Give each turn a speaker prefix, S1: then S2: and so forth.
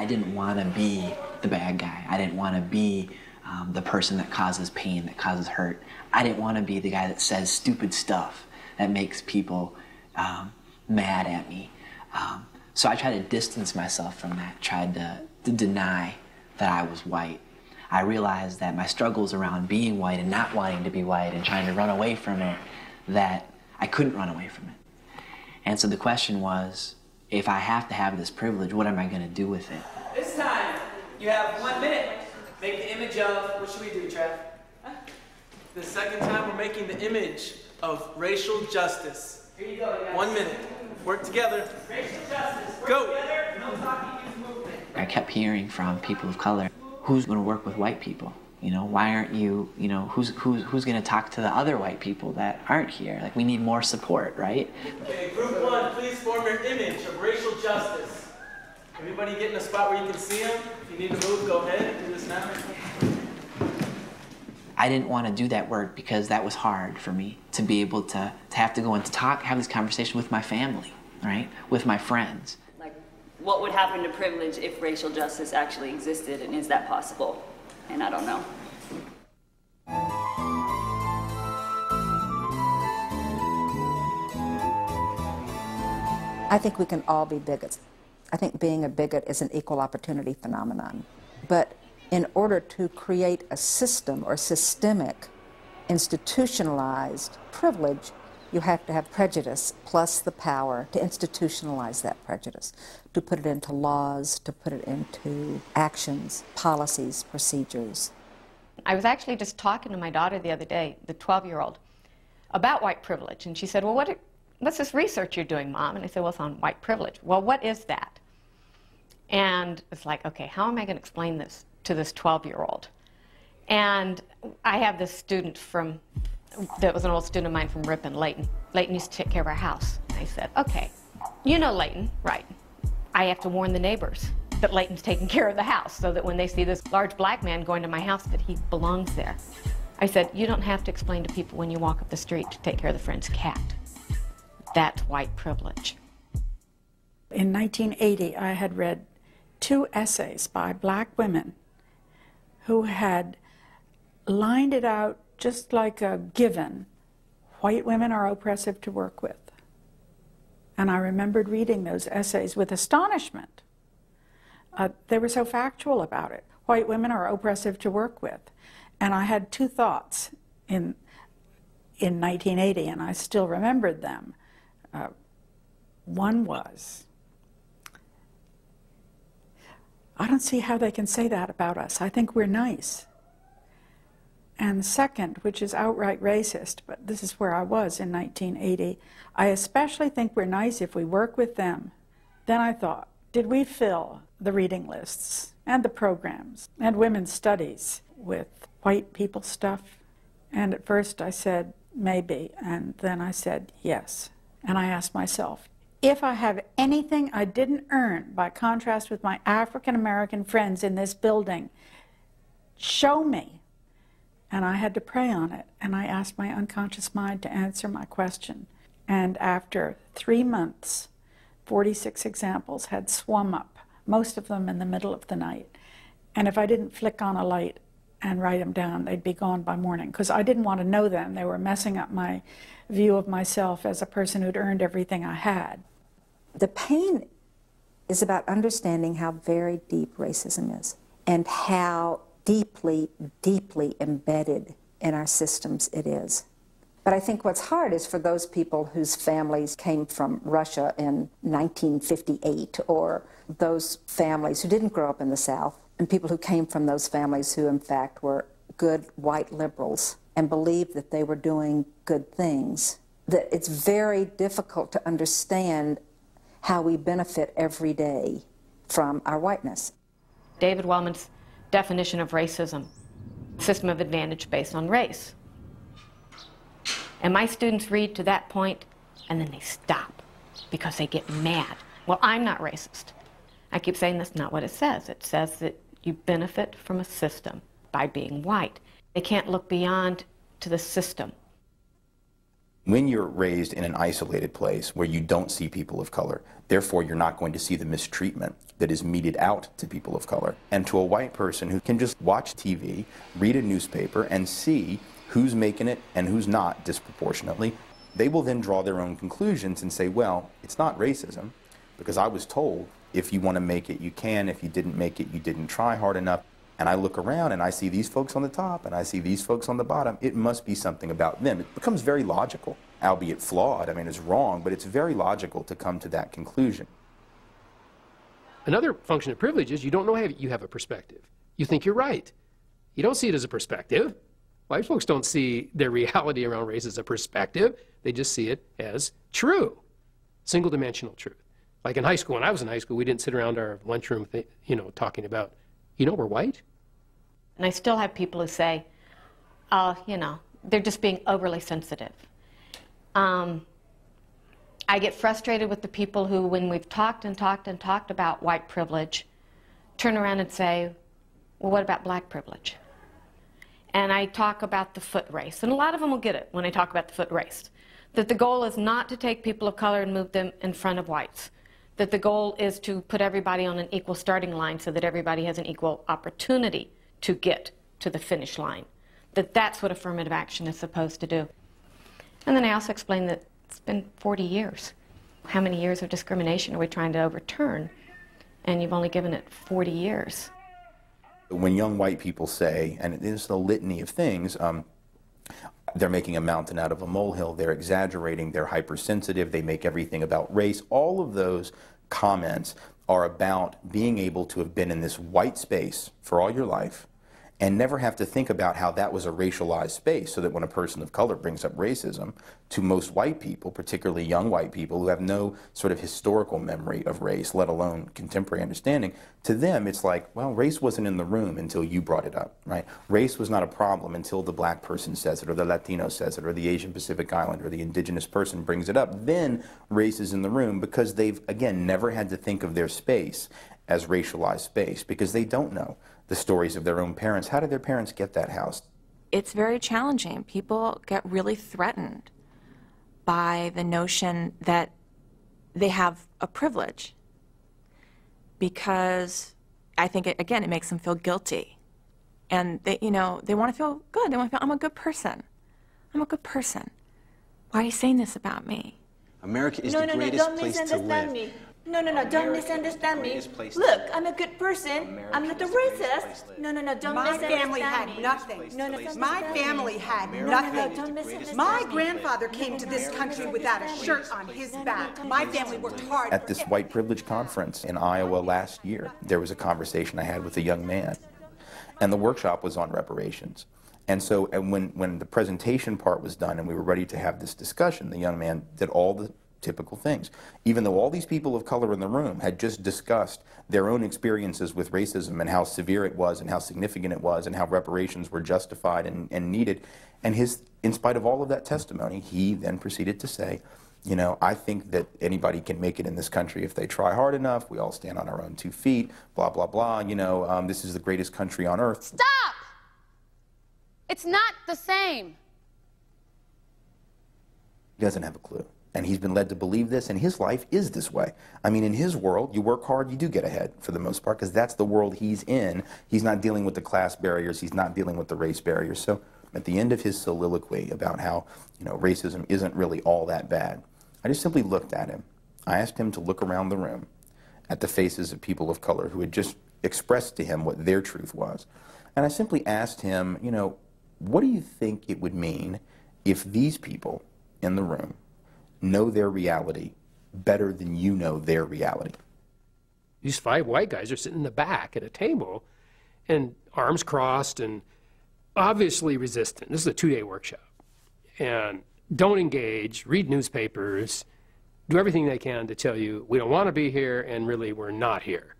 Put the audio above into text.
S1: I didn't want to be the bad guy. I didn't want to be the person that causes pain, that causes hurt. I didn't want to be the guy that says stupid stuff that makes people mad at me. So I tried to distance myself from that, tried to deny that I was white. I realized that my struggles around being white and not wanting to be white and trying to run away from it, that I couldn't run away from it. And so the question was, if I have to have this privilege, what am I going to do with it?
S2: This time, you have 1 minute. Make the image of, what should we do, Trev? The second time, we're making the image of racial justice.
S3: Here you go, guys.
S2: 1 minute. Work together.
S3: Racial justice. Work
S2: Go.
S3: together. No talking, use movement.
S1: I kept hearing from people of color, who's going to work with white people? You know, why aren't you, you know, who's going to talk to the other white people that aren't here? Like, we need more support, right?
S2: Okay, group one, please form your image of racial justice. Everybody get in a spot where you can see them. If you need to move, go ahead. Do this now.
S1: I didn't want to do that work because that was hard for me, to be able to have to go and have this conversation with my family, right? With my friends.
S4: Like, what would happen to privilege if racial justice actually existed, and is that possible? And I don't know.
S5: I think we can all be bigots. I think being a bigot is an equal opportunity phenomenon. But in order to create a system or systemic, institutionalized privilege, you have to have prejudice plus the power to institutionalize that prejudice, to put it into laws, to put it into actions, policies, procedures.
S6: I was actually just talking to my daughter the other day, the 12-year-old, about white privilege. And she said, well, what's this research you're doing, Mom? And I said, well, it's on white privilege. Well, what is that? And it's like, okay, how am I going to explain this to this 12-year-old? And I have this student that was an old student of mine from Ripon, Leighton. Leighton used to take care of our house. And I said, okay, you know Leighton, right? I have to warn the neighbors that Leighton's taking care of the house so that when they see this large black man going to my house that he belongs there. I said, you don't have to explain to people when you walk up the street to take care of the friend's cat. That's white privilege.
S7: In 1980, I had read 2 essays by black women who had lined it out just like a given. White women are oppressive to work with. And I remembered reading those essays with astonishment. They were so factual about it. White women are oppressive to work with. And I had 2 thoughts in 1980, and I still remembered them. One was, I don't see how they can say that about us. I think we're nice. And the second, which is outright racist, but this is where I was in 1980, I especially think we're nice if we work with them. Then I thought, did we fill the reading lists and the programs and women's studies with white people stuff? And at first I said, maybe, and then I said, yes. And I asked myself, if I have anything I didn't earn by contrast with my African American friends in this building, show me. And I had to pray on it, and I asked my unconscious mind to answer my question. And after 3 months, 46 examples had swum up, most of them in the middle of the night. And if I didn't flick on a light and write them down, they'd be gone by morning, because I didn't want to know them. They were messing up my view of myself as a person who'd earned everything I had.
S5: The pain is about understanding how very deep racism is and how deeply, deeply embedded in our systems it is. But I think what's hard is for those people whose families came from Russia in 1958, or those families who didn't grow up in the South, and people who came from those families who, in fact, were good white liberals and believed that they were doing good things, that it's very difficult to understand how we benefit every day from our whiteness.
S6: David Wellman's definition of racism, system of advantage based on race. And my students read to that point, and then they stop because they get mad. Well, I'm not racist. I keep saying that's not what it says. It says that you benefit from a system by being white. They can't look beyond to the system.
S8: When you're raised in an isolated place where you don't see people of color, therefore you're not going to see the mistreatment that is meted out to people of color. And to a white person who can just watch TV, read a newspaper, and see who's making it and who's not disproportionately, they will then draw their own conclusions and say, well, it's not racism, because I was told if you want to make it, you can. If you didn't make it, you didn't try hard enough. And I look around and I see these folks on the top and I see these folks on the bottom. It must be something about them. It becomes very logical, albeit flawed. I mean, it's wrong, but it's very logical to come to that conclusion.
S9: Another function of privilege is you don't know you have a perspective. You think you're right. You don't see it as a perspective. White folks don't see their reality around race as a perspective. They just see it as true, single-dimensional truth. Like in high school, when I was in high school, we didn't sit around our lunchroom, talking about, we're white.
S6: And I still have people who say, they're just being overly sensitive. I get frustrated with the people who, when we've talked and talked and talked about white privilege, turn around and say, well, what about black privilege? And I talk about the foot race. And a lot of them will get it when I talk about the foot race. That the goal is not to take people of color and move them in front of whites. That the goal is to put everybody on an equal starting line so that everybody has an equal opportunity to get to the finish line. That's what affirmative action is supposed to do. And then I also explain that it's been 40 years. How many years of discrimination are we trying to overturn? And you've only given it 40 years.
S8: When young white people say, and there's a litany of things, they're making a mountain out of a molehill, they're exaggerating, they're hypersensitive, they make everything about race. All of those comments are about being able to have been in this white space for all your life and never have to think about how that was a racialized space, so that when a person of color brings up racism, to most white people, particularly young white people who have no sort of historical memory of race, let alone contemporary understanding, to them it's like, well, race wasn't in the room until you brought it up, right? Race was not a problem until the black person says it, or the Latino says it, or the Asian Pacific Islander, or the indigenous person brings it up. Then race is in the room, because they've, again, never had to think of their space as racialized space, because they don't know the stories of their own parents. How did their parents get that house?
S10: It's very challenging. People get really threatened by the notion that they have a privilege, because I think, it makes them feel guilty. And they want to feel good. They want to feel, I'm a good person. I'm a good person. Why are you saying this about me?
S11: America is the greatest place to live.
S10: No, don't misunderstand me. Look, I'm a good person. I'm not a racist. No, don't
S3: My
S10: misunderstand
S3: family had
S10: me.
S3: nothing.
S10: No,
S3: My family had nothing.
S10: Don't misunderstand
S3: My
S10: me.
S3: grandfather came to this country without a shirt on his back. My family worked hard.
S8: At this white privilege conference in Iowa last year, there was a conversation I had with a young man, and the workshop was on reparations. And so when the presentation part was done and we were ready to have this discussion, the young man did all the typical things. Even though all these people of color in the room had just discussed their own experiences with racism and how severe it was and how significant it was and how reparations were justified and needed, and in spite of all of that testimony, he then proceeded to say, I think that anybody can make it in this country if they try hard enough. We all stand on our own 2 feet, blah, blah, blah. This is the greatest country on earth.
S12: Stop! It's not the same.
S8: He doesn't have a clue. And he's been led to believe this, and his life is this way. I mean, in his world, you work hard, you do get ahead for the most part, because that's the world he's in. He's not dealing with the class barriers. He's not dealing with the race barriers. So at the end of his soliloquy about how, racism isn't really all that bad, I just simply looked at him. I asked him to look around the room at the faces of people of color who had just expressed to him what their truth was. And I simply asked him, what do you think it would mean if these people in the room know their reality better than you know their reality?
S9: These 5 white guys are sitting in the back at a table and arms crossed and obviously resistant. This is a 2-day workshop. And don't engage, read newspapers, do everything they can to tell you we don't want to be here and really we're not here.